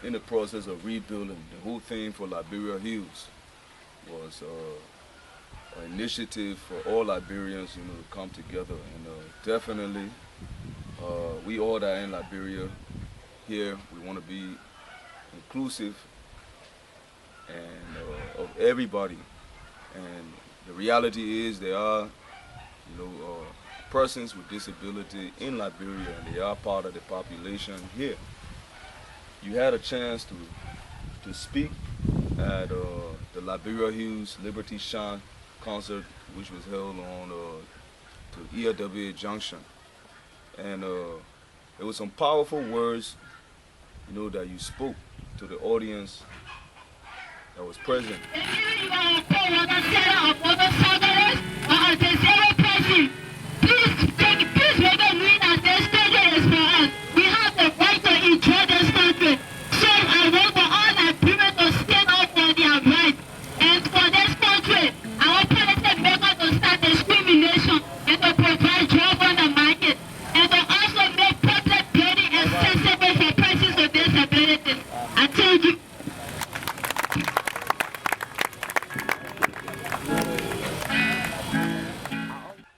in the process of rebuilding. The whole thing for Liberia Hills was an initiative for all Liberians, to come together. And definitely, we all that are in Liberia here, we want to be inclusive and of everybody. And the reality is there are, persons with disability in Liberia, and they are part of the population here. You had a chance to speak at the Liberia Hills Liberty Shine concert, which was held on to ERWA Junction, and there were some powerful words, that you spoke to the audience that was present.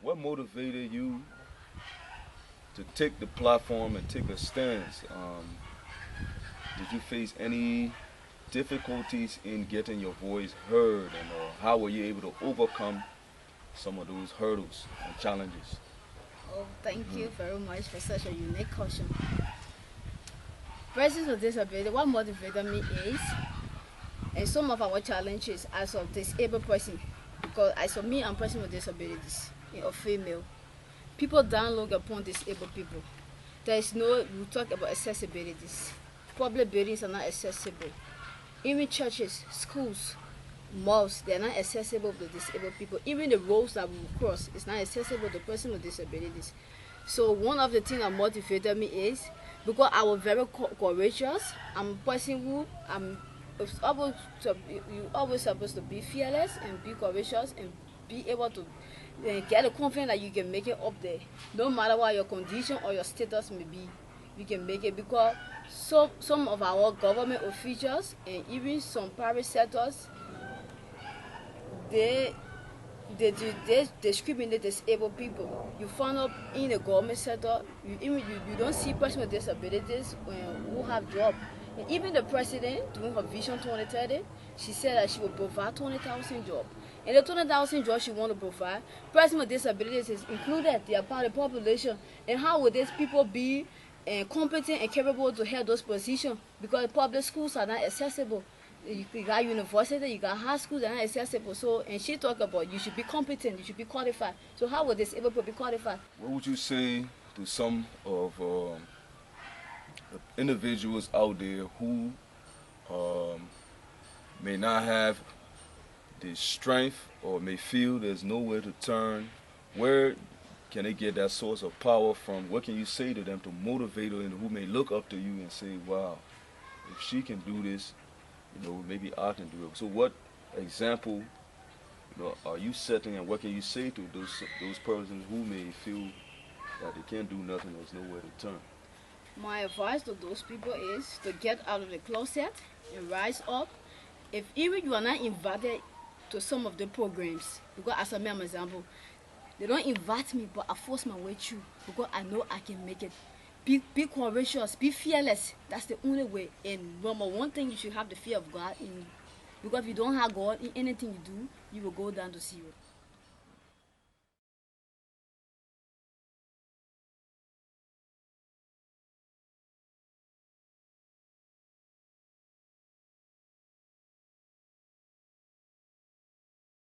What motivated you to take the platform and take a stance? Did you face any difficulties in getting your voice heard, and how were you able to overcome some of those hurdles and challenges? Oh, thank you very much for such a unique question. Persons with disability, what motivated me is, and some of our challenges as a disabled person, because as for me, I'm a person with disabilities, a female. People don't look upon disabled people. There is no, we talk about accessibilities. Public buildings are not accessible. Even churches, schools, malls, they're not accessible to disabled people. Even the roads that we cross is not accessible to persons with disabilities. So one of the things that motivated me is because I was very courageous. I'm a person who you're always supposed to be fearless and be courageous and be able to get the confidence that you can make it up there. No matter what your condition or your status may be, you can make it, because some of our government officials and even some private sectors, they discriminate disabled people. You find out in the government sector, you don't see persons with disabilities who have jobs. And even the president, during her Vision 2030, she said that she will provide 20,000 jobs. And the 20,000 jobs she want to provide, persons with disabilities is included. They are part of the population. And how would these people be competent and capable to hold those positions? Because public schools are not accessible. You got university, you got high schools that are not accessible. So, and she talked about you should be competent, you should be qualified. So how would disabled people be qualified? What would you say to some of the individuals out there who may not have the strength or may feel there's nowhere to turn? Where can they get that source of power from? What can you say to them to motivate them, who may look up to you and say, wow, if she can do this, maybe I can do it. So what example are you setting, and what can you say to those persons who may feel that they can't do nothing, there's nowhere to turn? My advice to those people is to get out of the closet and rise up. If even you are not invited to some of the programs, because as a mere example, they don't invite me, but I force my way through because I know I can make it. Be courageous, be fearless. That's the only way. And number one thing, you should have the fear of God in you. Because if you don't have God in anything you do, you will go down to zero.